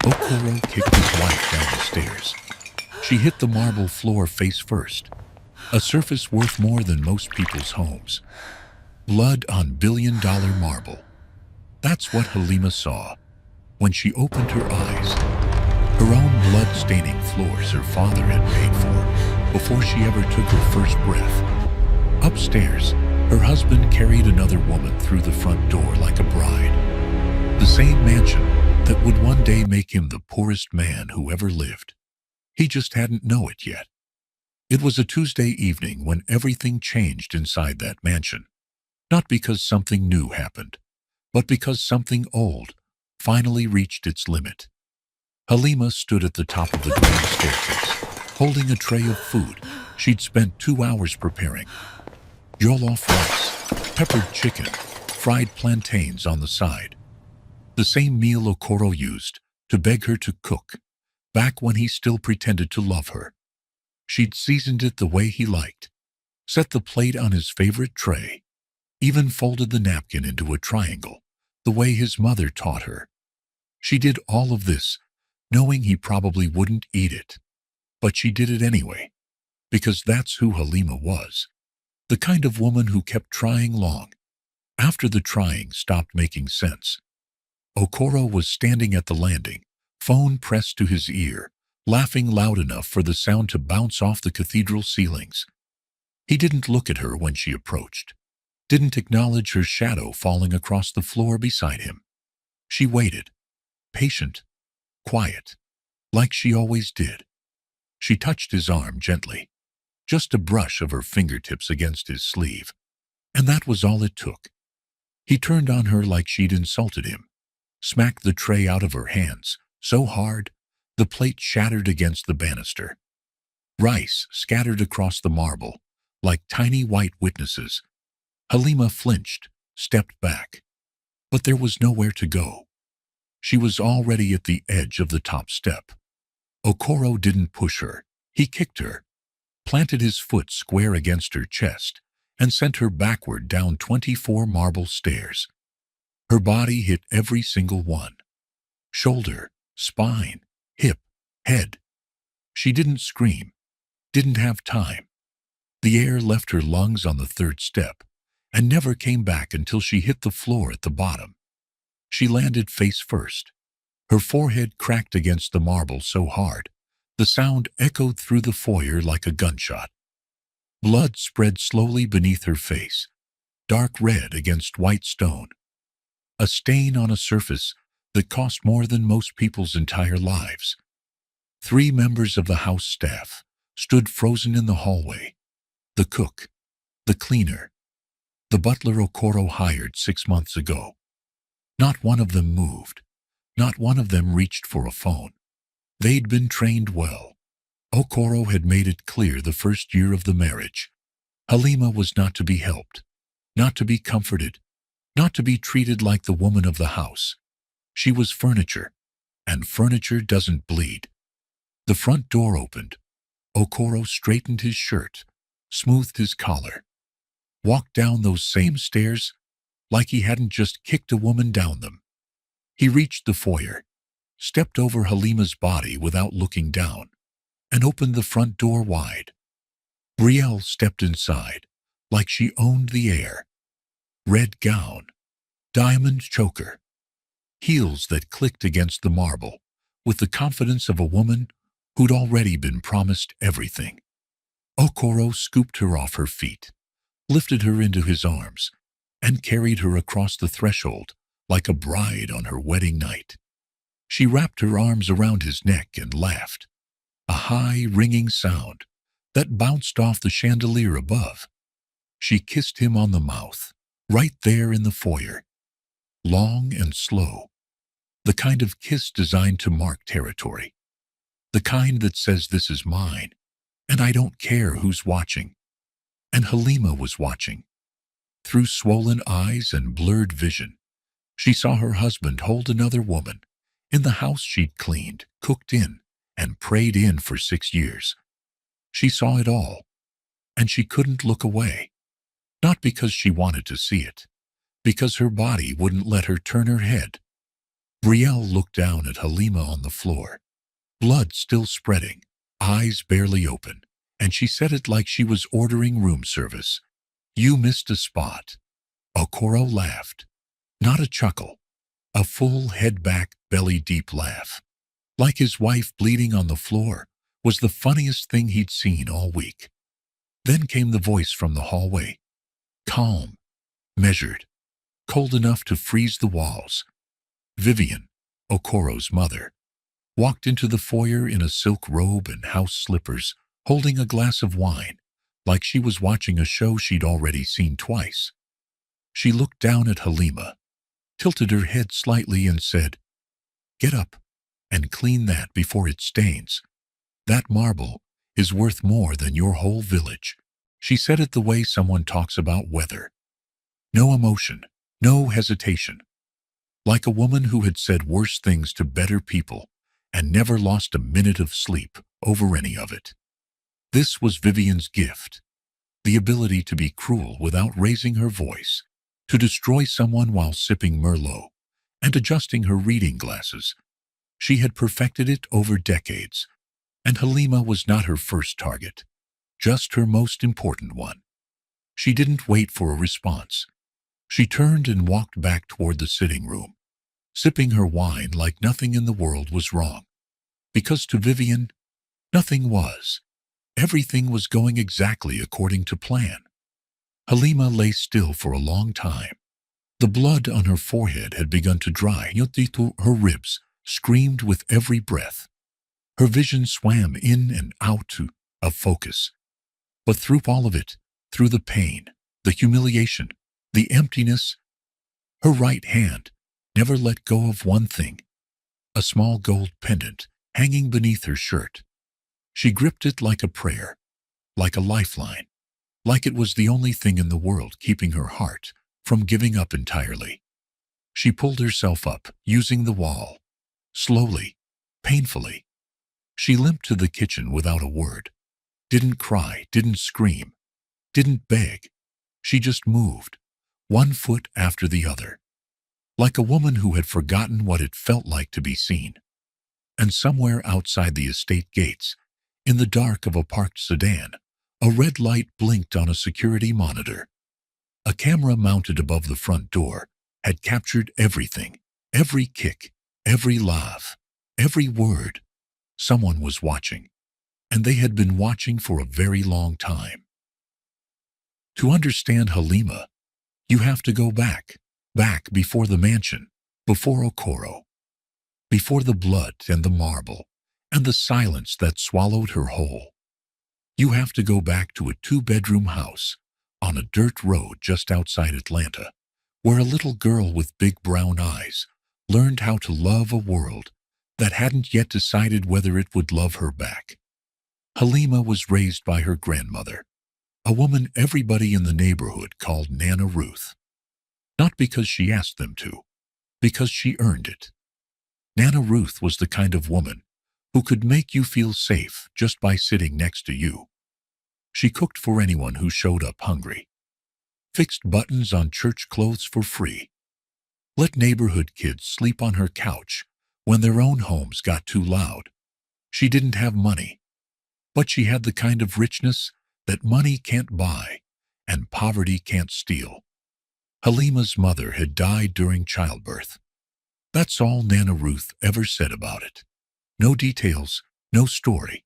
Okoro kicked his wife down the stairs. She hit the marble floor face first, a surface worth more than most people's homes. Blood on billion-dollar marble. That's what Halima saw when she opened her eyes. Her own blood-staining floors her father had paid for before she ever took her first breath. Upstairs, her husband carried another woman through the front door like a bride. The same mansion that would one day make him the poorest man who ever lived. He just hadn't known it yet. It was a Tuesday evening when everything changed inside that mansion. Not because something new happened, but because something old finally reached its limit. Halima stood at the top of the grand staircase, holding a tray of food she'd spent 2 hours preparing. Jollof rice, peppered chicken, fried plantains on the side. The same meal Okoro used to beg her to cook, back when he still pretended to love her. She'd seasoned it the way he liked, set the plate on his favorite tray, even folded the napkin into a triangle, the way his mother taught her. She did all of this, knowing he probably wouldn't eat it. But she did it anyway, because that's who Halima was. The kind of woman who kept trying long, after the trying stopped making sense. Okoro was standing at the landing, phone pressed to his ear, laughing loud enough for the sound to bounce off the cathedral ceilings. He didn't look at her when she approached, didn't acknowledge her shadow falling across the floor beside him. She waited, patient, quiet, like she always did. She touched his arm gently, just a brush of her fingertips against his sleeve, and that was all it took. He turned on her like she'd insulted him, smacked the tray out of her hands so hard the plate shattered against the banister. Rice scattered across the marble like tiny white witnesses. Halima flinched, stepped back. But there was nowhere to go. She was already at the edge of the top step. Okoro didn't push her. He kicked her, planted his foot square against her chest, and sent her backward down 24 marble stairs. Her body hit every single one. Shoulder, spine, hip, head. She didn't scream, didn't have time. The air left her lungs on the 3rd step and never came back until she hit the floor at the bottom. She landed face first. Her forehead cracked against the marble so hard, the sound echoed through the foyer like a gunshot. Blood spread slowly beneath her face, dark red against white stone. A stain on a surface that cost more than most people's entire lives. 3 members of the house staff stood frozen in the hallway. The cook, the cleaner, the butler Okoro hired 6 months ago. Not one of them moved. Not one of them reached for a phone. They'd been trained well. Okoro had made it clear the first year of the marriage. Halima was not to be helped, not to be comforted, not to be treated like the woman of the house. She was furniture, and furniture doesn't bleed. The front door opened. Okoro straightened his shirt, smoothed his collar, walked down those same stairs like he hadn't just kicked a woman down them. He reached the foyer, stepped over Halima's body without looking down, and opened the front door wide. Brielle stepped inside like she owned the air. Red gown, diamond choker, heels that clicked against the marble with the confidence of a woman who'd already been promised everything. Okoro scooped her off her feet, lifted her into his arms, and carried her across the threshold like a bride on her wedding night. She wrapped her arms around his neck and laughed, a high, ringing sound that bounced off the chandelier above. She kissed him on the mouth, right there in the foyer. Long and slow, the kind of kiss designed to mark territory. The kind that says this is mine, and I don't care who's watching. And Halima was watching. Through swollen eyes and blurred vision, she saw her husband hold another woman in the house she'd cleaned, cooked in, and prayed in for 6 years. She saw it all, and she couldn't look away. Not because she wanted to see it, because her body wouldn't let her turn her head. Brielle looked down at Halima on the floor, blood still spreading, eyes barely open, and she said it like she was ordering room service. "You missed a spot." Okoro laughed. Not a chuckle, a full head-back, belly-deep laugh. Like his wife bleeding on the floor was the funniest thing he'd seen all week. Then came the voice from the hallway. Calm, measured, cold enough to freeze the walls. Vivian, Okoro's mother, walked into the foyer in a silk robe and house slippers, holding a glass of wine, like she was watching a show she'd already seen twice. She looked down at Halima, tilted her head slightly and said, "Get up and clean that before it stains. That marble is worth more than your whole village." She said it the way someone talks about weather. No emotion, no hesitation. Like a woman who had said worse things to better people and never lost a minute of sleep over any of it. This was Vivian's gift, the ability to be cruel without raising her voice, to destroy someone while sipping Merlot and adjusting her reading glasses. She had perfected it over decades, and Halima was not her first target, just her most important one. She didn't wait for a response. She turned and walked back toward the sitting room, sipping her wine like nothing in the world was wrong. Because to Vivian, nothing was. Everything was going exactly according to plan. Halima lay still for a long time. The blood on her forehead had begun to dry. Her ribs screamed with every breath. Her vision swam in and out of focus. But through all of it, through the pain, the humiliation, the emptiness, her right hand never let go of one thing, a small gold pendant hanging beneath her shirt. She gripped it like a prayer, like a lifeline, like it was the only thing in the world keeping her heart from giving up entirely. She pulled herself up, using the wall. Slowly, painfully. She limped to the kitchen without a word. Didn't cry, didn't scream, didn't beg. She just moved, one foot after the other, like a woman who had forgotten what it felt like to be seen. And somewhere outside the estate gates, in the dark of a parked sedan, a red light blinked on a security monitor. A camera mounted above the front door had captured everything, every kick, every laugh, every word. Someone was watching, and they had been watching for a very long time. To understand Halima, you have to go back before the mansion, before Okoro, before the blood and the marble, and the silence that swallowed her whole. You have to go back to a 2-bedroom house on a dirt road just outside Atlanta, where a little girl with big brown eyes learned how to love a world that hadn't yet decided whether it would love her back. Halima was raised by her grandmother, a woman everybody in the neighborhood called Nana Ruth. Not because she asked them to, because she earned it. Nana Ruth was the kind of woman who could make you feel safe just by sitting next to you. She cooked for anyone who showed up hungry, fixed buttons on church clothes for free, let neighborhood kids sleep on her couch when their own homes got too loud. She didn't have money, but she had the kind of richness that money can't buy and poverty can't steal. Halima's mother had died during childbirth. That's all Nana Ruth ever said about it. No details, no story.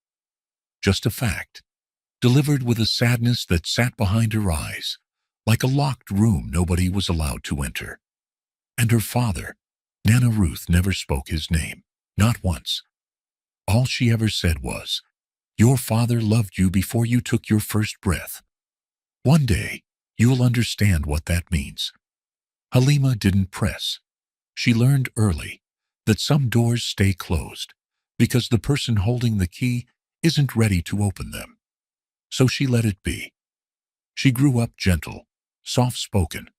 Just a fact, delivered with a sadness that sat behind her eyes, like a locked room nobody was allowed to enter. And her father, Nana Ruth, never spoke his name, not once. All she ever said was, "Your father loved you before you took your first breath. One day, you'll understand what that means." Halima didn't press. She learned early that some doors stay closed because the person holding the key isn't ready to open them. So she let it be. She grew up gentle, soft-spoken,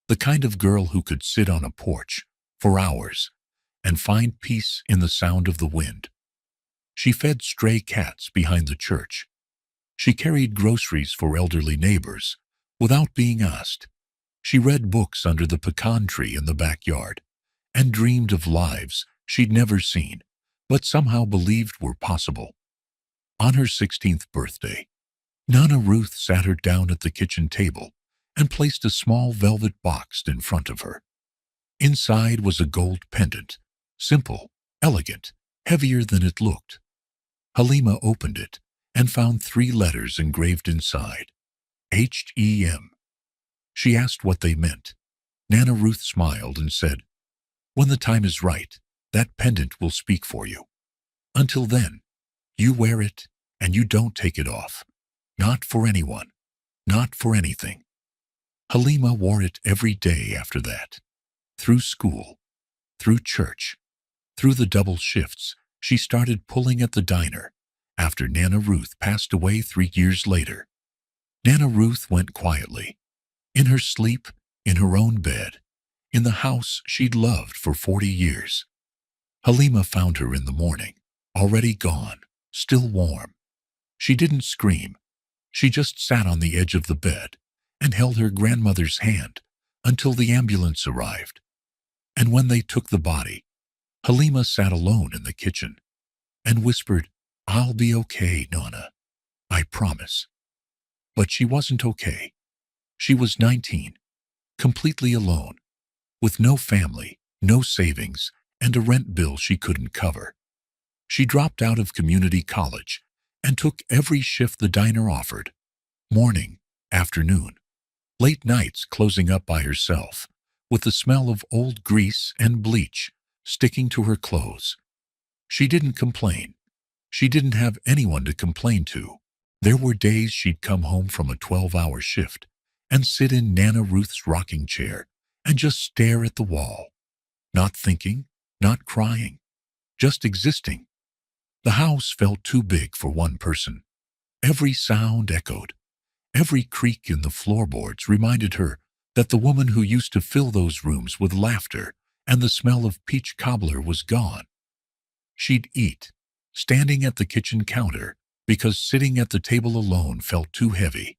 the kind of girl who could sit on a porch for hours and find peace in the sound of the wind. She fed stray cats behind the church. She carried groceries for elderly neighbors without being asked. She read books under the pecan tree in the backyard and dreamed of lives she'd never seen, but somehow believed were possible. On her 16th birthday, Nana Ruth sat her down at the kitchen table and placed a small velvet box in front of her. Inside was a gold pendant, simple, elegant, heavier than it looked. Halima opened it and found 3 letters engraved inside. H-E-M. She asked what they meant. Nana Ruth smiled and said, "When the time is right, that pendant will speak for you. Until then, you wear it and you don't take it off. Not for anyone, not for anything." Halima wore it every day after that. Through school, through church, through the double shifts she started pulling at the diner after Nana Ruth passed away 3 years later. Nana Ruth went quietly, in her sleep, in her own bed, in the house she'd loved for 40 years. Halima found her in the morning, already gone, still warm. She didn't scream. She just sat on the edge of the bed and held her grandmother's hand until the ambulance arrived. And when they took the body, Halima sat alone in the kitchen and whispered, "I'll be okay, Nana. I promise." But she wasn't okay. She was 19, completely alone, with no family, no savings, and a rent bill she couldn't cover. She dropped out of community college and took every shift the diner offered, morning, afternoon, late nights closing up by herself, with the smell of old grease and bleach sticking to her clothes. She didn't complain. She didn't have anyone to complain to. There were days she'd come home from a 12-hour shift and sit in Nana Ruth's rocking chair and just stare at the wall, not thinking, not crying, just existing. The house felt too big for one person. Every sound echoed. Every creak in the floorboards reminded her that the woman who used to fill those rooms with laughter and the smell of peach cobbler was gone. She'd eat, standing at the kitchen counter, because sitting at the table alone felt too heavy.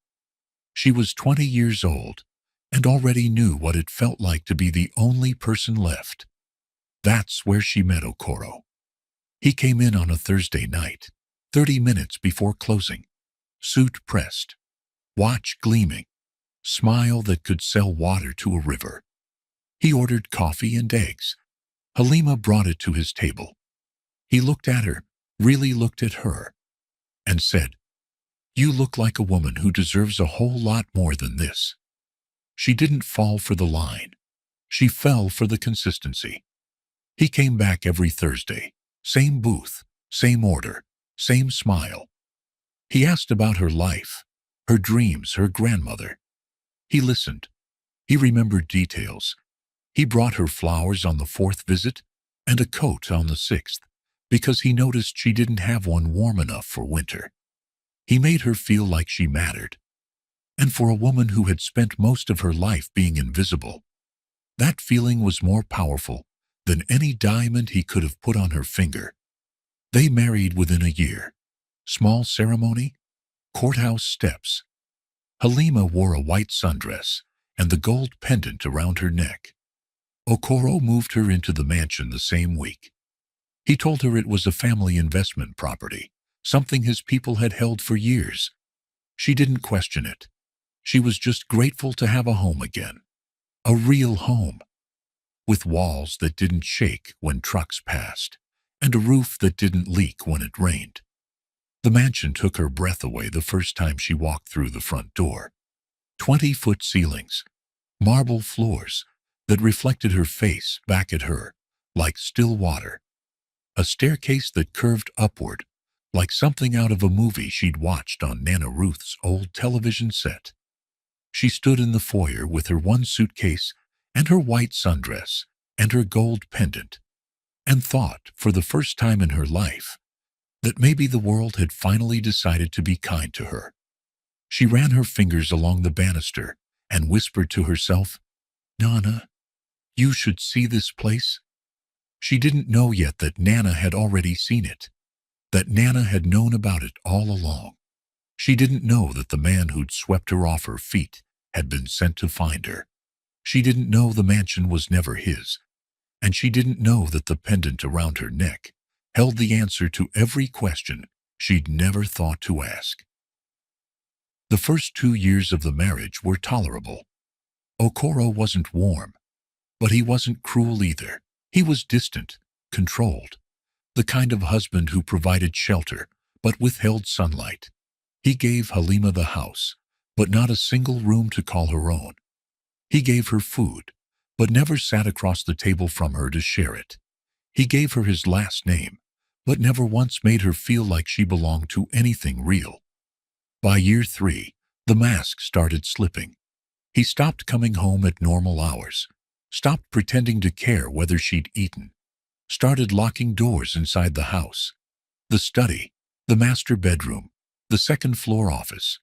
She was 20 years old and already knew what it felt like to be the only person left. That's where she met Okoro. He came in on a Thursday night, 30 minutes before closing, suit pressed, watch gleaming, smile that could sell water to a river. He ordered coffee and eggs. Halima brought it to his table. He looked at her, really looked at her, and said, "You look like a woman who deserves a whole lot more than this." She didn't fall for the line. She fell for the consistency. He came back every Thursday, same booth, same order, same smile. He asked about her life, her dreams, her grandmother. He listened. He remembered details. He brought her flowers on the 4th visit and a coat on the 6th, because he noticed she didn't have one warm enough for winter. He made her feel like she mattered. And for a woman who had spent most of her life being invisible, that feeling was more powerful than any diamond he could have put on her finger. They married within a year. Small ceremony, courthouse steps. Halima wore a white sundress and the gold pendant around her neck. Okoro moved her into the mansion the same week. He told her it was a family investment property, something his people had held for years. She didn't question it. She was just grateful to have a home again. A real home. With walls that didn't shake when trucks passed, and a roof that didn't leak when it rained. The mansion took her breath away the first time she walked through the front door. 20-foot ceilings, marble floors that reflected her face back at her like still water. A staircase that curved upward like something out of a movie she'd watched on Nana Ruth's old television set. She stood in the foyer with her one suitcase and her white sundress and her gold pendant, and thought, for the first time in her life, that maybe the world had finally decided to be kind to her. She ran her fingers along the banister and whispered to herself, "Nana, you should see this place." She didn't know yet that Nana had already seen it, that Nana had known about it all along. She didn't know that the man who'd swept her off her feet had been sent to find her. She didn't know the mansion was never his. and she didn't know that the pendant around her neck held the answer to every question she'd never thought to ask. The first 2 years of the marriage were tolerable. Okoro wasn't warm, but he wasn't cruel either. He was distant, controlled, the kind of husband who provided shelter but withheld sunlight. He gave Halima the house, but not a single room to call her own. He gave her food, but never sat across the table from her to share it. He gave her his last name, but never once made her feel like she belonged to anything real. By year 3, the mask started slipping. He stopped coming home at normal hours, stopped pretending to care whether she'd eaten, started locking doors inside the house, the study, the master bedroom, the second-floor office.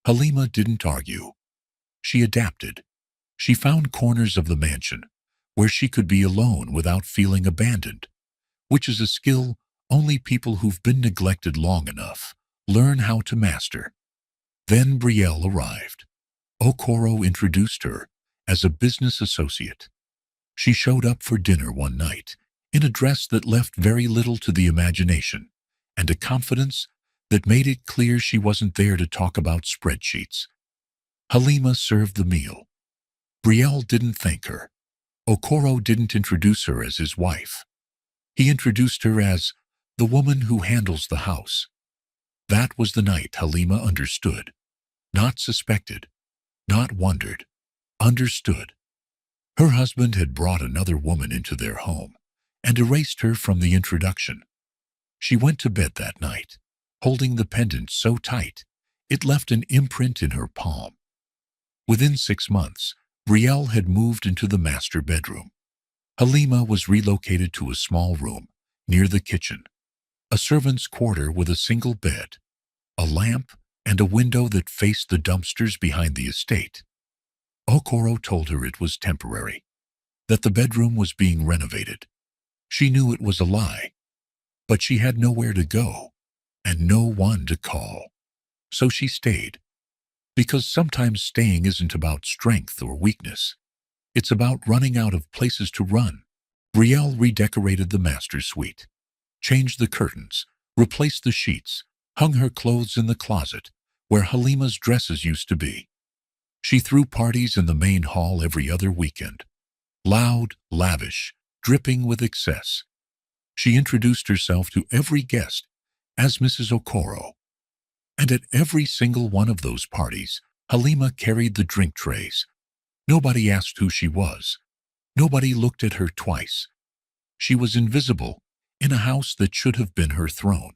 Halima didn't argue. She adapted. She found corners of the mansion where she could be alone without feeling abandoned, which is a skill only people who've been neglected long enough learn how to master. Then Brielle arrived. Okoro introduced her as a business associate. She showed up for dinner one night in a dress that left very little to the imagination and a confidence that made it clear she wasn't there to talk about spreadsheets. Halima served the meal. Brielle didn't thank her. Okoro didn't introduce her as his wife. He introduced her as the woman who handles the house. That was the night Halima understood. Not suspected, not wondered, understood. Her husband had brought another woman into their home and erased her from the introduction. She went to bed that night, holding the pendant so tight it left an imprint in her palm. Within 6 months, Brielle had moved into the master bedroom. Halima was relocated to a small room near the kitchen, a servant's quarter with a single bed, a lamp, and a window that faced the dumpsters behind the estate. Okoro told her it was temporary, that the bedroom was being renovated. She knew it was a lie, but she had nowhere to go and no one to call. So she stayed, because sometimes staying isn't about strength or weakness. It's about running out of places to run. Brielle redecorated the master suite, changed the curtains, replaced the sheets, hung her clothes in the closet where Halima's dresses used to be. She threw parties in the main hall every other weekend, loud, lavish, dripping with excess. She introduced herself to every guest as Mrs. Okoro. And at every single one of those parties, Halima carried the drink trays. Nobody asked who she was. Nobody looked at her twice. She was invisible in a house that should have been her throne.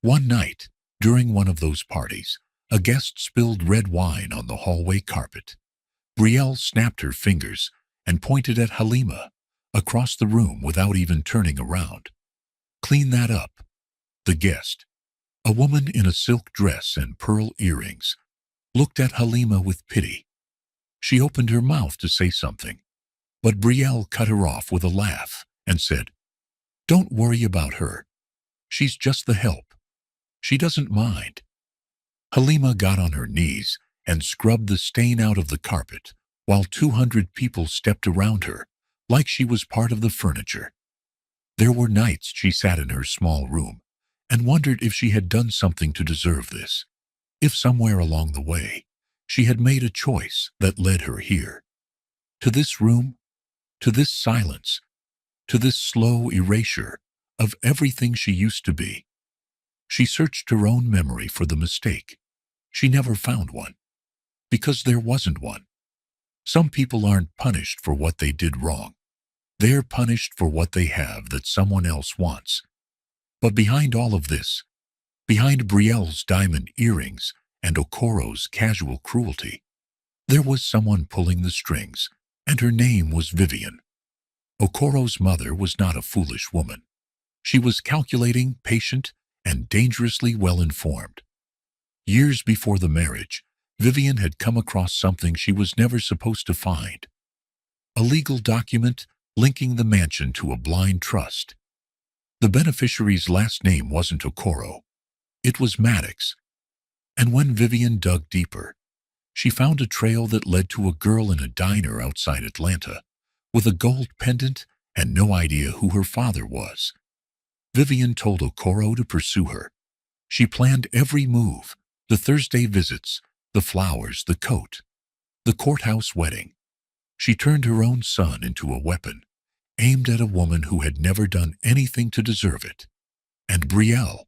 One night, during one of those parties, a guest spilled red wine on the hallway carpet. Brielle snapped her fingers and pointed at Halima across the room without even turning around. "Clean that up." The guest, a woman in a silk dress and pearl earrings, looked at Halima with pity. She opened her mouth to say something, but Brielle cut her off with a laugh and said, "Don't worry about her. She's just the help. She doesn't mind." Halima got on her knees and scrubbed the stain out of the carpet while 200 people stepped around her like she was part of the furniture. There were nights she sat in her small room and wondered if she had done something to deserve this, if somewhere along the way she had made a choice that led her here. To this room, to this silence, to this slow erasure of everything she used to be. She searched her own memory for the mistake. She never found one, because there wasn't one. Some people aren't punished for what they did wrong. They're punished for what they have that someone else wants. But behind all of this, behind Brielle's diamond earrings and Okoro's casual cruelty, there was someone pulling the strings, and her name was Vivian. Okoro's mother was not a foolish woman. She was calculating, patient, and dangerously well-informed. Years before the marriage, Vivian had come across something she was never supposed to find. A legal document linking the mansion to a blind trust. The beneficiary's last name wasn't Okoro. It was Maddox. And when Vivian dug deeper, she found a trail that led to a girl in a diner outside Atlanta with a gold pendant and no idea who her father was. Vivian told Okoro to pursue her. She planned every move, the Thursday visits, the flowers, the coat, the courthouse wedding. She turned her own son into a weapon, aimed at a woman who had never done anything to deserve it. And Brielle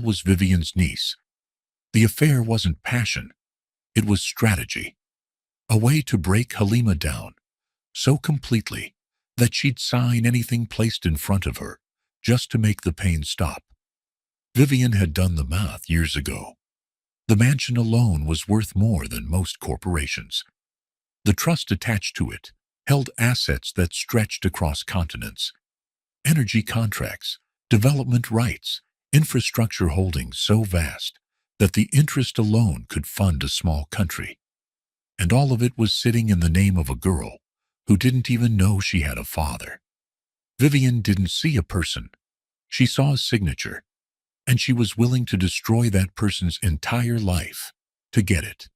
was Vivian's niece. The affair wasn't passion, it was strategy. A way to break Halima down, so completely that she'd sign anything placed in front of her, just to make the pain stop. Vivian had done the math years ago. The mansion alone was worth more than most corporations. The trust attached to it held assets that stretched across continents. Energy contracts, development rights, infrastructure holdings so vast that the interest alone could fund a small country. And all of it was sitting in the name of a girl who didn't even know she had a father. Vivian didn't see a person. She saw a signature, and she was willing to destroy that person's entire life to get it.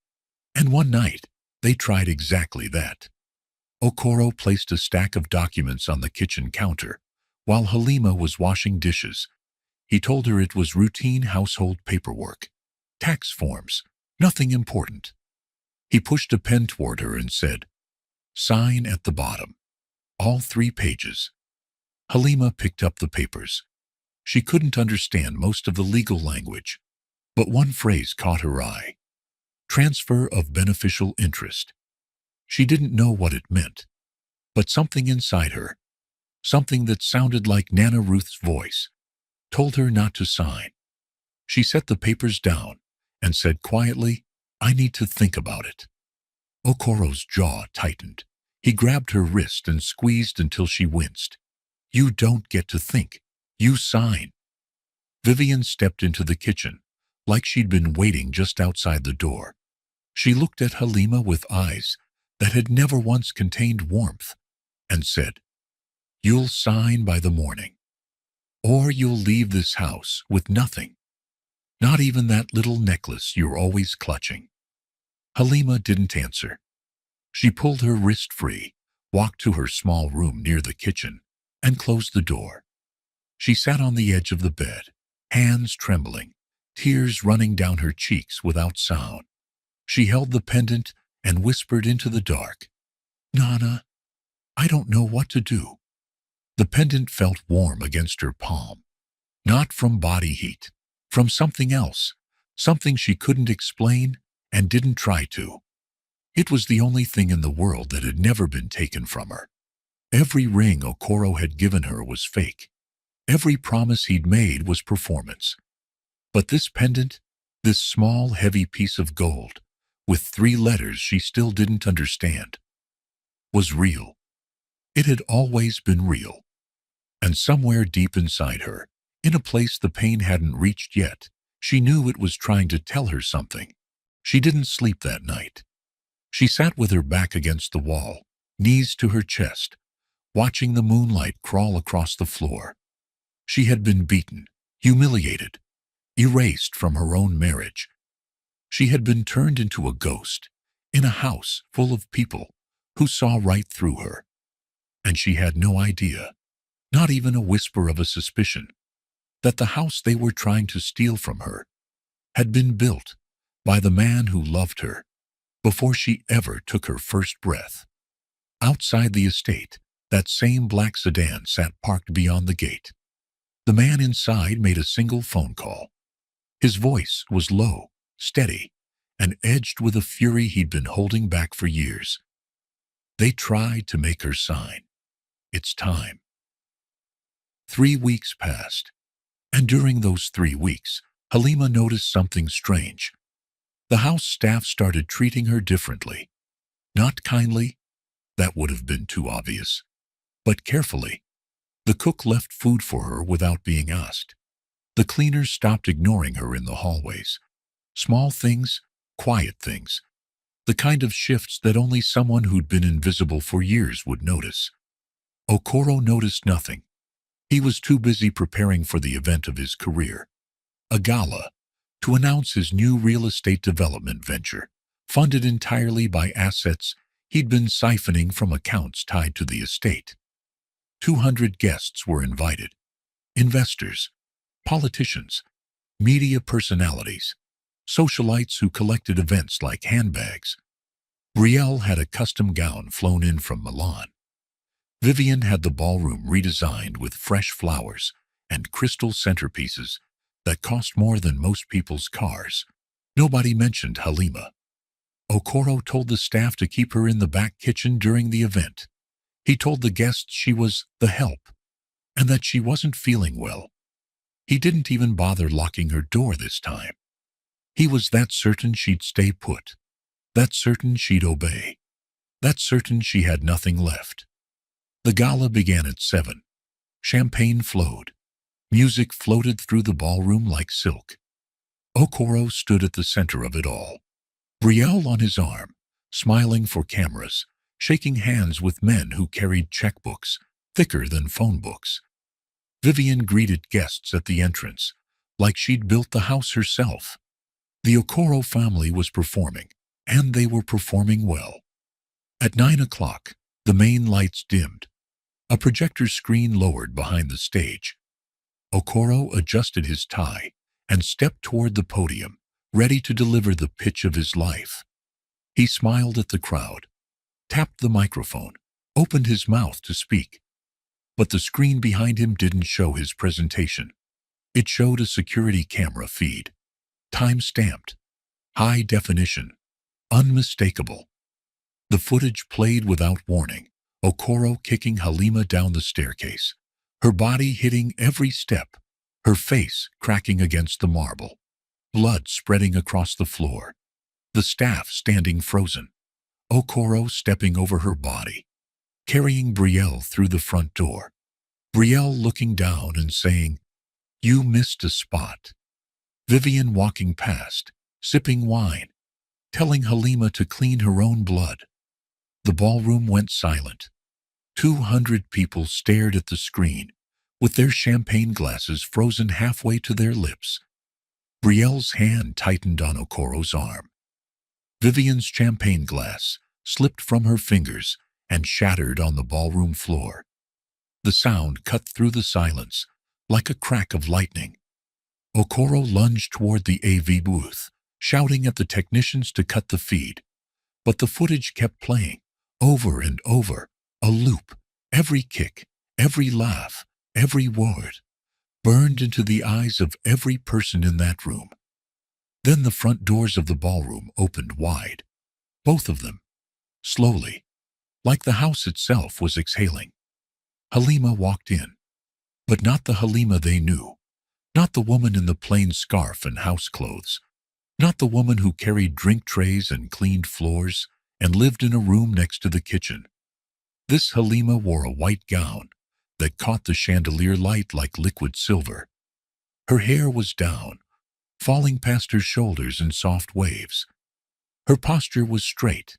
And one night, they tried exactly that. Okoro placed a stack of documents on the kitchen counter while Halima was washing dishes. He told her it was routine household paperwork, tax forms, nothing important. He pushed a pen toward her and said, "Sign at the bottom." All 3 pages. Halima picked up the papers. She couldn't understand most of the legal language, but one phrase caught her eye. Transfer of beneficial interest. She didn't know what it meant, but something inside her, something that sounded like Nana Ruth's voice, told her not to sign. She set the papers down and said quietly, "I need to think about it." Okoro's jaw tightened. He grabbed her wrist and squeezed until she winced. "You don't get to think. You sign." Vivian stepped into the kitchen, like she'd been waiting just outside the door. She looked at Halima with eyes that had never once contained warmth, and said, "You'll sign by the morning, or you'll leave this house with nothing. Not even that little necklace you're always clutching." Halima didn't answer. She pulled her wrist free, walked to her small room near the kitchen, and closed the door. She sat on the edge of the bed, hands trembling, tears running down her cheeks without sound. She held the pendant and whispered into the dark, "Nana, I don't know what to do." The pendant felt warm against her palm, not from body heat, from something else, something she couldn't explain and didn't try to. It was the only thing in the world that had never been taken from her. Every ring Okoro had given her was fake. Every promise he'd made was performance. But this pendant, this small, heavy piece of gold, with 3 letters she still didn't understand, was real. It had always been real. And somewhere deep inside her, in a place the pain hadn't reached yet, she knew it was trying to tell her something. She didn't sleep that night. She sat with her back against the wall, knees to her chest, watching the moonlight crawl across the floor. She had been beaten, humiliated, erased from her own marriage. She had been turned into a ghost in a house full of people who saw right through her. And she had no idea, not even a whisper of a suspicion, that the house they were trying to steal from her had been built by the man who loved her before she ever took her first breath. Outside the estate, that same black sedan sat parked beyond the gate. The man inside made a single phone call. His voice was low, steady, and edged with a fury he'd been holding back for years. They tried to make her sign. It's time. 3 weeks passed, and during those 3 weeks, Halima noticed something strange. The house staff started treating her differently. Not kindly, that would have been too obvious, but carefully. The cook left food for her without being asked. The cleaners stopped ignoring her in the hallways. Small things, quiet things. The kind of shifts that only someone who'd been invisible for years would notice. Okoro noticed nothing. He was too busy preparing for the event of his career, a gala, to announce his new real estate development venture, funded entirely by assets He'd been siphoning from accounts tied to the estate. 200 guests were invited. Investors, politicians, media personalities, socialites who collected events like handbags. Brielle had a custom gown flown in from Milan. Vivian had the ballroom redesigned with fresh flowers and crystal centerpieces that cost more than most people's cars. Nobody mentioned Halima. Okoro told the staff to keep her in the back kitchen during the event. He told the guests she was the help and that she wasn't feeling well. He didn't even bother locking her door this time. He was that certain she'd stay put, that certain she'd obey, that certain she had nothing left. The gala began at 7. Champagne flowed. Music floated through the ballroom like silk. Okoro stood at the center of it all. Brielle on his arm, smiling for cameras, shaking hands with men who carried checkbooks, thicker than phone books. Vivian greeted guests at the entrance, like she'd built the house herself. The Okoro family was performing, and they were performing well. At 9 o'clock, the main lights dimmed. A projector screen lowered behind the stage. Okoro adjusted his tie and stepped toward the podium, ready to deliver the pitch of his life. He smiled at the crowd, tapped the microphone, opened his mouth to speak. But the screen behind him didn't show his presentation. It showed a security camera feed. Time-stamped, high definition, unmistakable. The footage played without warning, Okoro kicking Halima down the staircase, her body hitting every step, her face cracking against the marble, blood spreading across the floor, the staff standing frozen, Okoro stepping over her body, carrying Brielle through the front door, Brielle looking down and saying, "You missed a spot." Vivian walking past, sipping wine, telling Halima to clean her own blood. The ballroom went silent. 200 people stared at the screen, with their champagne glasses frozen halfway to their lips. Brielle's hand tightened on Okoro's arm. Vivian's champagne glass slipped from her fingers and shattered on the ballroom floor. The sound cut through the silence like a crack of lightning. Okoro lunged toward the AV booth, shouting at the technicians to cut the feed. But the footage kept playing, over and over, a loop. Every kick, every laugh, every word, burned into the eyes of every person in that room. Then the front doors of the ballroom opened wide, both of them, slowly, like the house itself was exhaling. Halima walked in, but not the Halima they knew, not the woman in the plain scarf and house clothes, not the woman who carried drink trays and cleaned floors and lived in a room next to the kitchen. This Halima wore a white gown that caught the chandelier light like liquid silver. Her hair was down, falling past her shoulders in soft waves. Her posture was straight,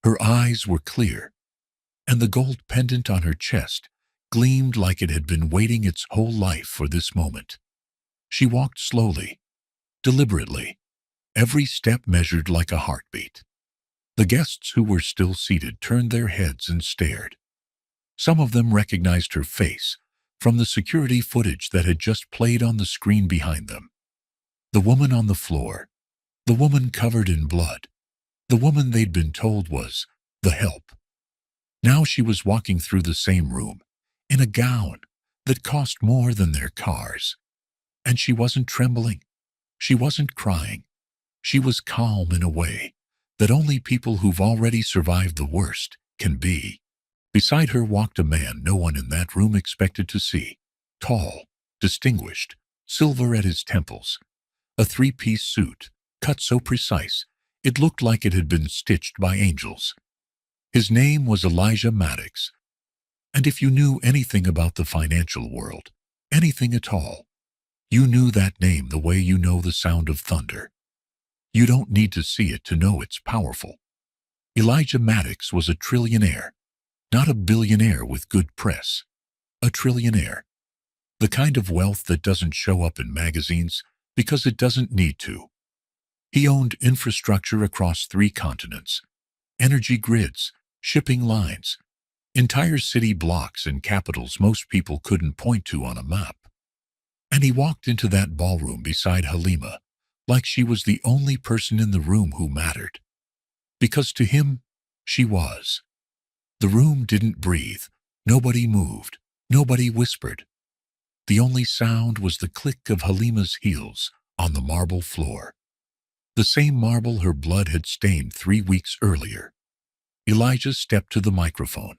her eyes were clear, and the gold pendant on her chest gleamed like it had been waiting its whole life for this moment. She walked slowly, deliberately, every step measured like a heartbeat. The guests who were still seated turned their heads and stared. Some of them recognized her face from the security footage that had just played on the screen behind them. The woman on the floor, the woman covered in blood, the woman they'd been told was the help. Now she was walking through the same room, in a gown that cost more than their cars. And she wasn't trembling. She wasn't crying. She was calm in a way that only people who've already survived the worst can be. Beside her walked a man no one in that room expected to see. Tall, distinguished, silver at his temples. A three-piece suit, cut so precise, it looked like it had been stitched by angels. His name was Elijah Maddox. And if you knew anything about the financial world, anything at all, you knew that name the way you know the sound of thunder. You don't need to see it to know it's powerful. Elijah Maddox was a trillionaire, not a billionaire with good press. A trillionaire. The kind of wealth that doesn't show up in magazines because it doesn't need to. He owned infrastructure across 3 continents, energy grids, shipping lines, entire city blocks and capitals most people couldn't point to on a map. And he walked into that ballroom beside Halima, like she was the only person in the room who mattered. Because to him, she was. The room didn't breathe. Nobody moved. Nobody whispered. The only sound was the click of Halima's heels on the marble floor. The same marble her blood had stained 3 weeks earlier. Elijah stepped to the microphone.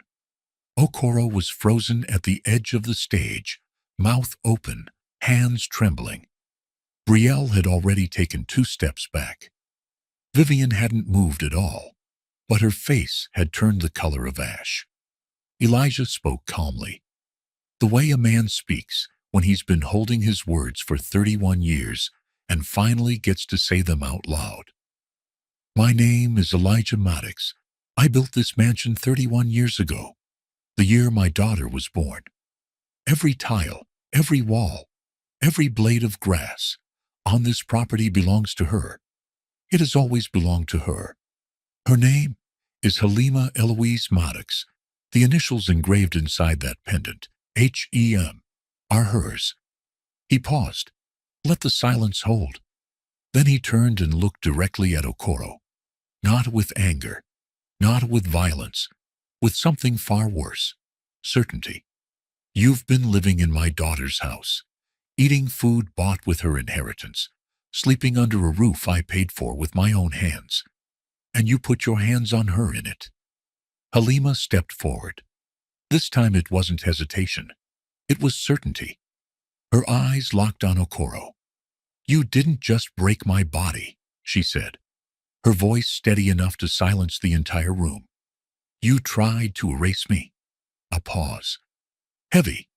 Okoro was frozen at the edge of the stage, mouth open, hands trembling. Brielle had already taken 2 steps back. Vivian hadn't moved at all, but her face had turned the color of ash. Elijah spoke calmly, the way a man speaks when he's been holding his words for 31 years and finally gets to say them out loud. My name is Elijah Maddox. I built this mansion 31 years ago, the year my daughter was born. Every tile, every wall, every blade of grass on this property belongs to her. It has always belonged to her. Her name is Halima Eloise Maddox. The initials engraved inside that pendant, H-E-M, are hers. He paused. Let the silence hold. Then he turned and looked directly at Okoro. Not with anger, not with violence, with something far worse, certainty. You've been living in my daughter's house, eating food bought with her inheritance, sleeping under a roof I paid for with my own hands, and you put your hands on her in it. Halima stepped forward. This time it wasn't hesitation. It was certainty. Her eyes locked on Okoro. You didn't just break my body, she said, her voice steady enough to silence the entire room. You tried to erase me. A pause. Heavy.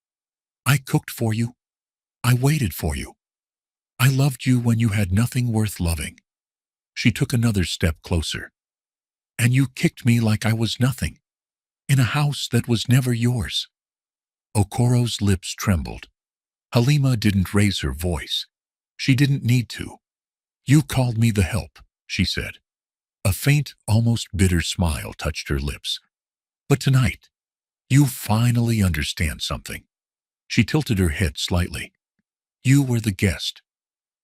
I cooked for you. I waited for you. I loved you when you had nothing worth loving. She took another step closer. And you kicked me like I was nothing, in a house that was never yours. Okoro's lips trembled. Halima didn't raise her voice. She didn't need to. You called me the help, she said. A faint, almost bitter smile touched her lips. But tonight, you finally understand something. She tilted her head slightly. You were the guest,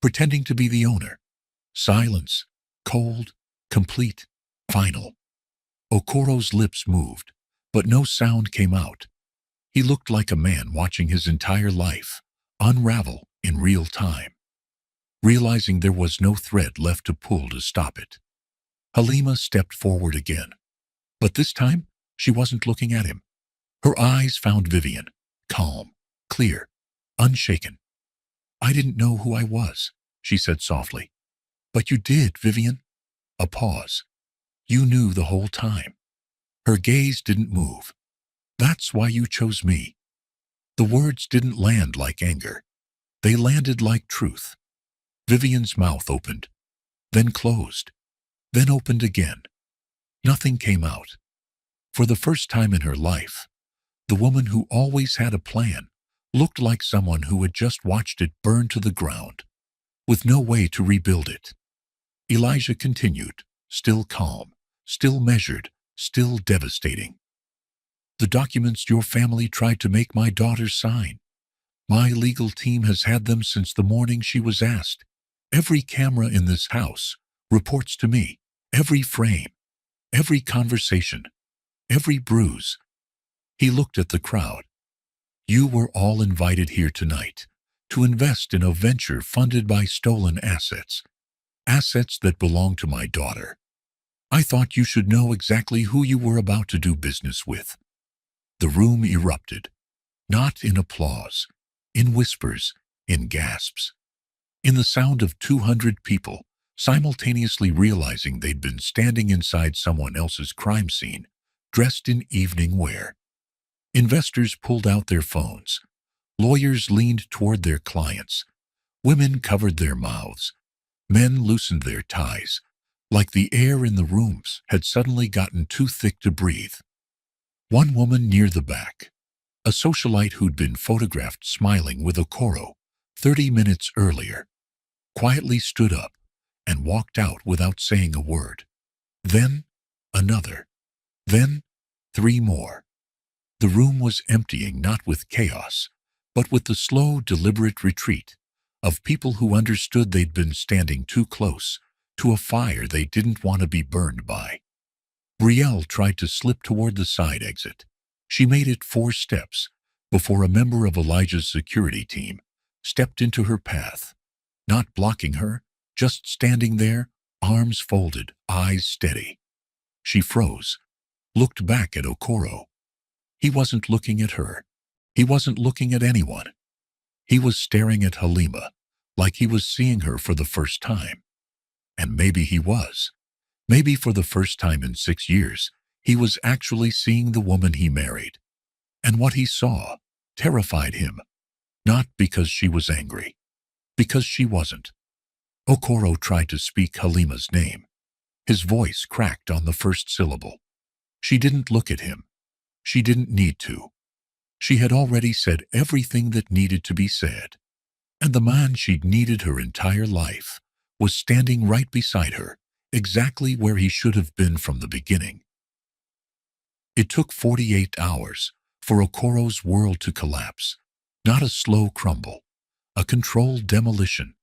pretending to be the owner. Silence, cold, complete, final. Okoro's lips moved, but no sound came out. He looked like a man watching his entire life unravel in real time, realizing there was no thread left to pull to stop it. Halima stepped forward again, but this time she wasn't looking at him. Her eyes found Vivian, calm, clear, unshaken. I didn't know who I was, she said softly. But you did, Vivian. A pause. You knew the whole time. Her gaze didn't move. That's why you chose me. The words didn't land like anger. They landed like truth. Vivian's mouth opened, then closed, then opened again. Nothing came out. For the first time in her life, the woman who always had a plan looked like someone who had just watched it burn to the ground, with no way to rebuild it. Elijah continued, still calm, still measured, still devastating. The documents your family tried to make my daughter sign. My legal team has had them since the morning she was asked. Every camera in this house reports to me. Every frame, every conversation, every bruise. He looked at the crowd. You were all invited here tonight to invest in a venture funded by stolen assets, assets that belong to my daughter. I thought you should know exactly who you were about to do business with. The room erupted, not in applause, in whispers, in gasps, in the sound of 200 people simultaneously realizing they'd been standing inside someone else's crime scene, dressed in evening wear. Investors pulled out their phones. Lawyers leaned toward their clients. Women covered their mouths. Men loosened their ties, like the air in the rooms had suddenly gotten too thick to breathe. One woman near the back, a socialite who'd been photographed smiling with Okoro 30 minutes earlier, quietly stood up and walked out without saying a word. Then another. Then 3 more. The room was emptying not with chaos, but with the slow, deliberate retreat of people who understood they'd been standing too close to a fire they didn't want to be burned by. Brielle tried to slip toward the side exit. She made it 4 steps before a member of Elijah's security team stepped into her path, not blocking her, just standing there, arms folded, eyes steady. She froze, looked back at Okoro. He wasn't looking at her. He wasn't looking at anyone. He was staring at Halima, like he was seeing her for the first time. And maybe he was. Maybe for the first time in 6 years, he was actually seeing the woman he married. And what he saw terrified him, not because she was angry, because she wasn't. Okoro tried to speak Halima's name. His voice cracked on the first syllable. She didn't look at him. She didn't need to. She had already said everything that needed to be said. And the man she'd needed her entire life was standing right beside her, exactly where he should have been from the beginning. It took 48 hours for Okoro's world to collapse, not a slow crumble, a controlled demolition.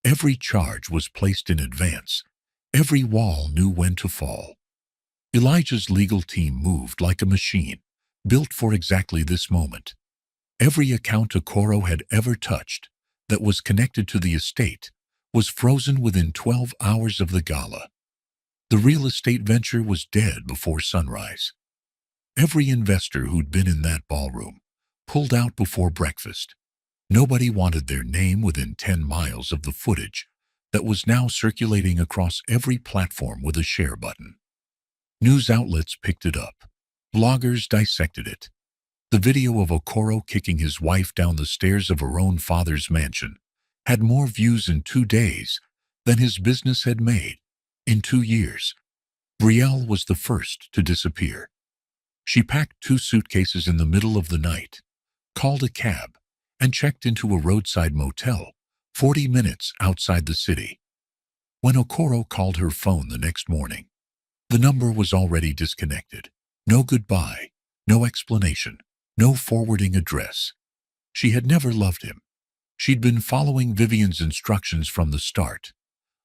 Every charge was placed in advance. Every wall knew when to fall. Elijah's legal team moved like a machine, built for exactly this moment. Every account Okoro had ever touched that was connected to the estate was frozen within 12 hours of the gala. The real estate venture was dead before sunrise. Every investor who'd been in that ballroom pulled out before breakfast. Nobody wanted their name within 10 miles of the footage that was now circulating across every platform with a share button. News outlets picked it up. Bloggers dissected it. The video of Okoro kicking his wife down the stairs of her own father's mansion had more views in 2 days than his business had made in 2 years. Brielle was the first to disappear. She packed 2 suitcases in the middle of the night, called a cab, and checked into a roadside motel 40 minutes outside the city. When Okoro called her phone the next morning, the number was already disconnected. No goodbye, no explanation, no forwarding address. She had never loved him. She'd been following Vivian's instructions from the start,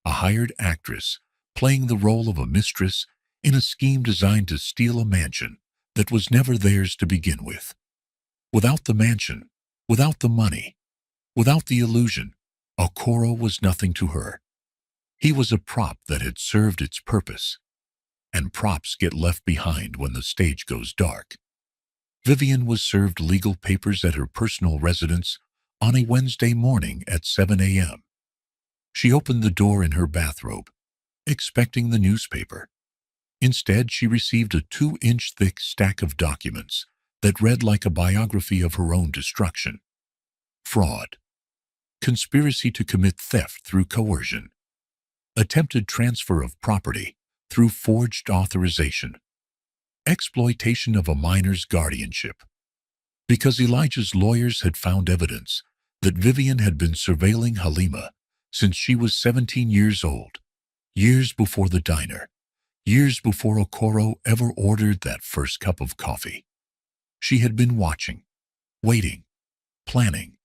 a hired actress playing the role of a mistress in a scheme designed to steal a mansion that was never theirs to begin with. Without the mansion, without the money, without the illusion, Okoro was nothing to her. He was a prop that had served its purpose, and props get left behind when the stage goes dark. Vivian was served legal papers at her personal residence on a Wednesday morning at 7 a.m. She opened the door in her bathrobe, expecting the newspaper. Instead, she received a 2-inch thick stack of documents that read like a biography of her own destruction. Fraud. Conspiracy to commit theft through coercion. Attempted transfer of property through forged authorization. Exploitation of a minor's guardianship. Because Elijah's lawyers had found evidence that Vivian had been surveilling Halima since she was 17 years old, years before the diner, years before Okoro ever ordered that first cup of coffee. She had been watching, waiting, planning.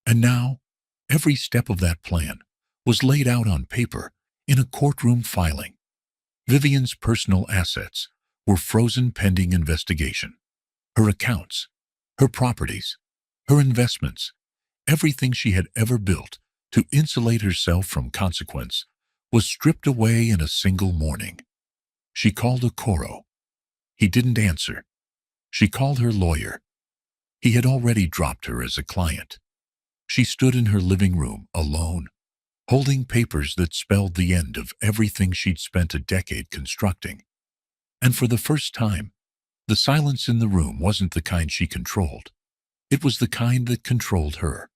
And now, every step of that plan was laid out on paper in a courtroom filing. Vivian's personal assets were frozen pending investigation. Her accounts, her properties, her investments, everything she had ever built to insulate herself from consequence was stripped away in a single morning. She called Okoro. He didn't answer. She called her lawyer. He had already dropped her as a client. She stood in her living room, alone, holding papers that spelled the end of everything she'd spent a decade constructing. And for the first time, the silence in the room wasn't the kind she controlled. It was the kind that controlled her.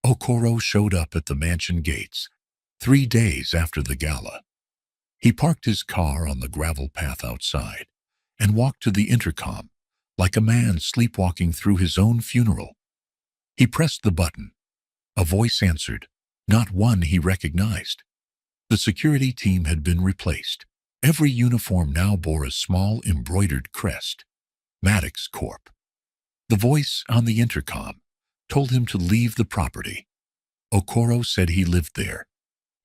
Okoro showed up at the mansion gates 3 days after the gala. He parked his car on the gravel path outside and walked to the intercom like a man sleepwalking through his own funeral. He pressed the button. A voice answered, not one he recognized. The security team had been replaced. Every uniform now bore a small embroidered crest. Maddox Corp. The voice on the intercom told him to leave the property. Okoro said he lived there.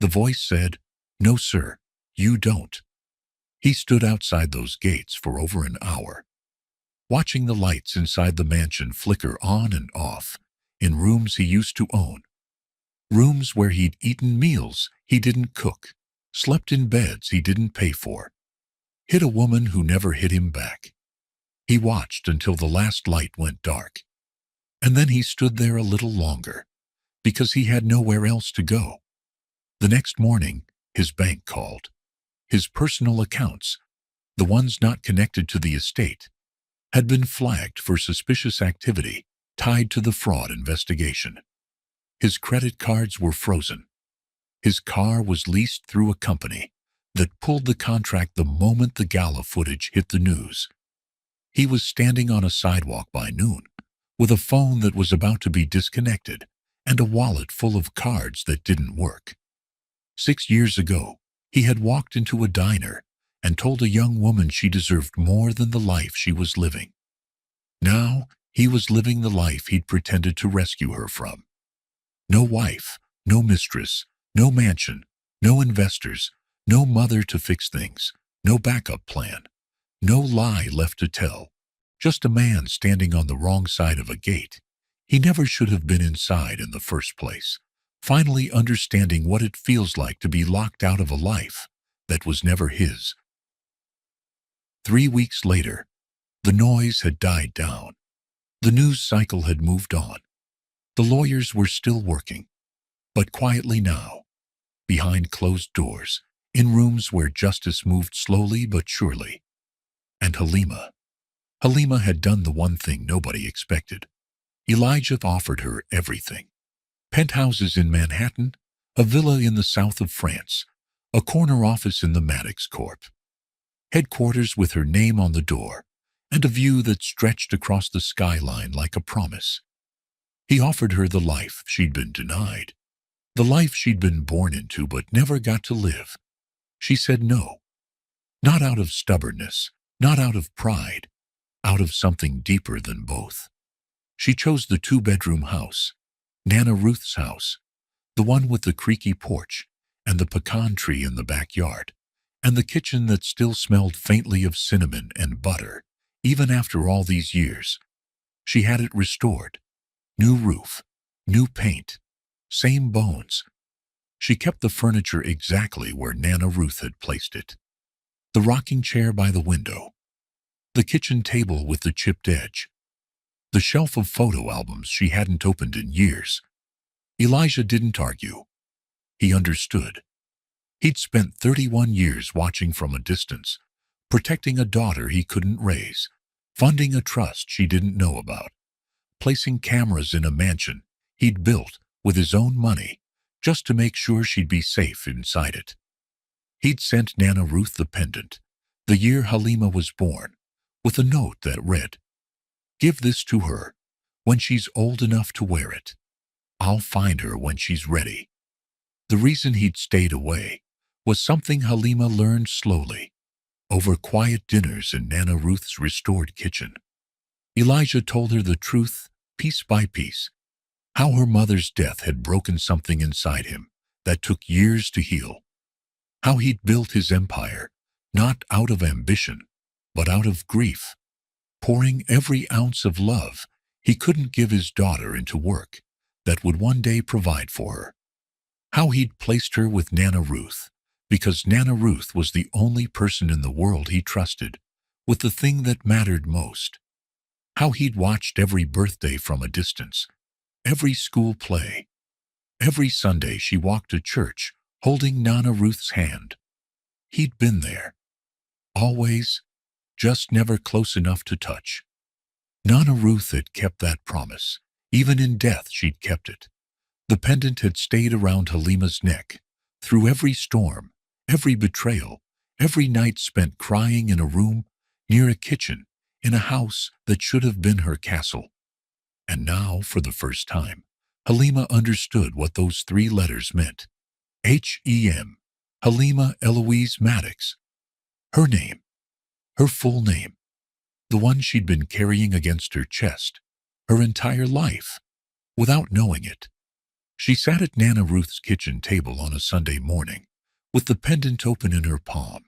The voice said, "No, sir, you don't." He stood outside those gates for over an hour, watching the lights inside the mansion flicker on and off in rooms he used to own. Rooms where he'd eaten meals he didn't cook, slept in beds he didn't pay for, hit a woman who never hit him back. He watched until the last light went dark. And then he stood there a little longer, because he had nowhere else to go. The next morning, his bank called. His personal accounts, the ones not connected to the estate, had been flagged for suspicious activity tied to the fraud investigation. His credit cards were frozen. His car was leased through a company that pulled the contract the moment the gala footage hit the news. He was standing on a sidewalk by noon, with a phone that was about to be disconnected and a wallet full of cards that didn't work. 6 years ago, he had walked into a diner and told a young woman she deserved more than the life she was living. Now, he was living the life he'd pretended to rescue her from. No wife, no mistress, no mansion, no investors, no mother to fix things, no backup plan, no lie left to tell, just a man standing on the wrong side of a gate he never should have been inside in the first place, finally understanding what it feels like to be locked out of a life that was never his. 3 weeks later, the noise had died down. The news cycle had moved on. The lawyers were still working, but quietly now, behind closed doors, in rooms where justice moved slowly but surely. And Halima had done the one thing nobody expected. Elijah offered her everything. Penthouses in Manhattan, a villa in the south of France, a corner office in the Maddox Corp. Headquarters with her name on the door, and a view that stretched across the skyline like a promise. He offered her the life she'd been denied, the life she'd been born into but never got to live. She said no. Not out of stubbornness, not out of pride, out of something deeper than both. She chose the 2-bedroom house, Nana Ruth's house, the one with the creaky porch and the pecan tree in the backyard, and the kitchen that still smelled faintly of cinnamon and butter, even after all these years. She had it restored. New roof, new paint, same bones. She kept the furniture exactly where Nana Ruth had placed it. The rocking chair by the window, the kitchen table with the chipped edge, the shelf of photo albums she hadn't opened in years. Elijah didn't argue. He understood. He'd spent 31 years watching from a distance, protecting a daughter he couldn't raise, funding a trust she didn't know about, placing cameras in a mansion he'd built with his own money just to make sure she'd be safe inside it. He'd sent Nana Ruth the pendant, the year Halima was born, with a note that read, "Give this to her when she's old enough to wear it. I'll find her when she's ready." The reason he'd stayed away was something Halima learned slowly, over quiet dinners in Nana Ruth's restored kitchen. Elijah told her the truth, piece by piece, how her mother's death had broken something inside him that took years to heal, how he'd built his empire, not out of ambition, but out of grief, pouring every ounce of love he couldn't give his daughter into work that would one day provide for her. How he'd placed her with Nana Ruth, because Nana Ruth was the only person in the world he trusted with the thing that mattered most. How he'd watched every birthday from a distance, every school play, every Sunday she walked to church holding Nana Ruth's hand. He'd been there, always, just never close enough to touch. Nana Ruth had kept that promise. Even in death she'd kept it. The pendant had stayed around Halima's neck, through every storm, every betrayal, every night spent crying in a room, near a kitchen, in a house that should have been her castle. And now, for the first time, Halima understood what those 3 letters meant. H-E-M, Halima Eloise Maddox. Her name, her full name, the one she'd been carrying against her chest her entire life, without knowing it. She sat at Nana Ruth's kitchen table on a Sunday morning, with the pendant open in her palm.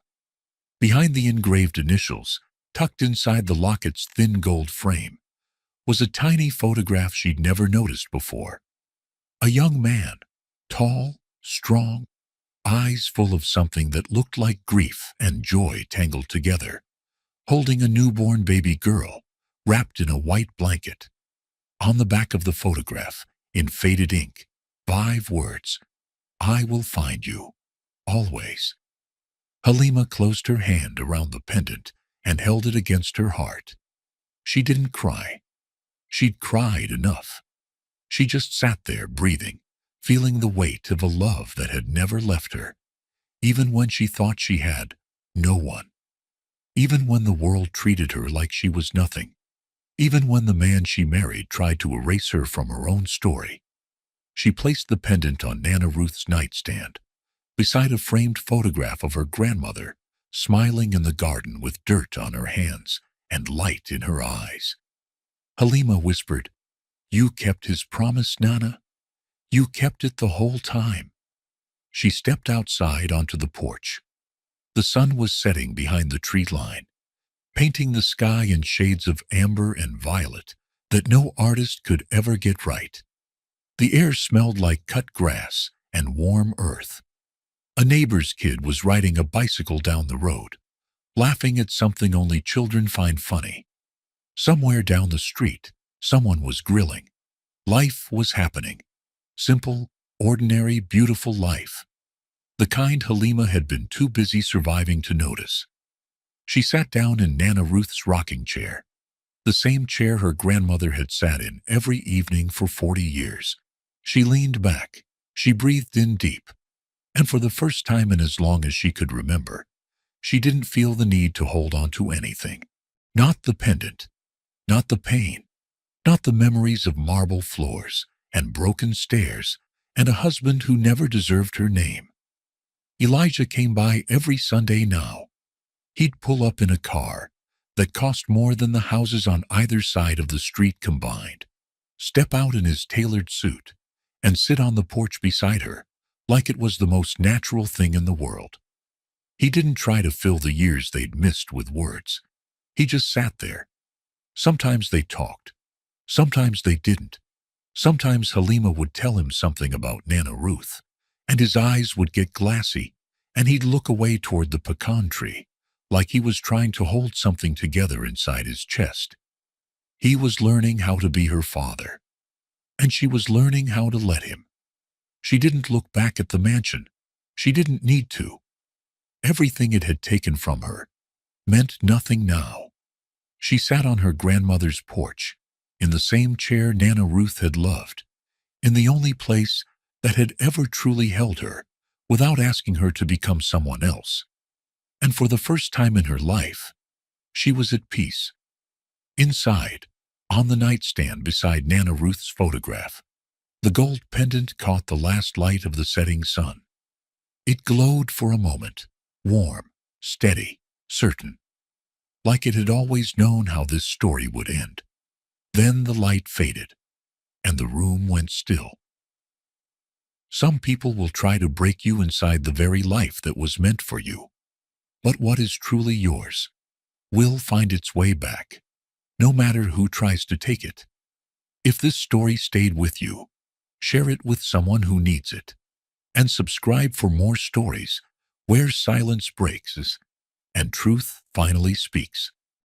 Behind the engraved initials, tucked inside the locket's thin gold frame, was a tiny photograph she'd never noticed before. A young man, tall, strong, eyes full of something that looked like grief and joy tangled together, holding a newborn baby girl wrapped in a white blanket. On the back of the photograph, in faded ink, 5 words, "I will find you, always." Halima closed her hand around the pendant and held it against her heart. She didn't cry. She'd cried enough. She just sat there breathing, feeling the weight of a love that had never left her, even when she thought she had no one. Even when the world treated her like she was nothing. Even when the man she married tried to erase her from her own story. She placed the pendant on Nana Ruth's nightstand, beside a framed photograph of her grandmother, smiling in the garden with dirt on her hands and light in her eyes. Halima whispered, "You kept his promise, Nana. You kept it the whole time." She stepped outside onto the porch. The sun was setting behind the tree line, painting the sky in shades of amber and violet that no artist could ever get right. The air smelled like cut grass and warm earth. A neighbor's kid was riding a bicycle down the road, laughing at something only children find funny. Somewhere down the street, someone was grilling. Life was happening. Simple, ordinary, beautiful life. The kind Halima had been too busy surviving to notice. She sat down in Nana Ruth's rocking chair, the same chair her grandmother had sat in every evening for 40 years. She leaned back. She breathed in deep. And for the first time in as long as she could remember, she didn't feel the need to hold on to anything. Not the pendant, not the pain, not the memories of marble floors and broken stairs and a husband who never deserved her name. Elijah came by every Sunday now. He'd pull up in a car that cost more than the houses on either side of the street combined, step out in his tailored suit, and sit on the porch beside her like it was the most natural thing in the world. He didn't try to fill the years they'd missed with words. He just sat there. Sometimes they talked. Sometimes they didn't. Sometimes Halima would tell him something about Nana Ruth, and his eyes would get glassy, and he'd look away toward the pecan tree, like he was trying to hold something together inside his chest. He was learning how to be her father, and she was learning how to let him. She didn't look back at the mansion. She didn't need to. Everything it had taken from her meant nothing now. She sat on her grandmother's porch, in the same chair Nana Ruth had loved, in the only place that had ever truly held her without asking her to become someone else. And for the first time in her life, she was at peace. Inside, on the nightstand beside Nana Ruth's photograph, the gold pendant caught the last light of the setting sun. It glowed for a moment, warm, steady, certain, like it had always known how this story would end. Then the light faded, and the room went still. Some people will try to break you inside the very life that was meant for you. But what is truly yours will find its way back, no matter who tries to take it. If this story stayed with you, share it with someone who needs it, and subscribe for more stories where silence breaks and truth finally speaks.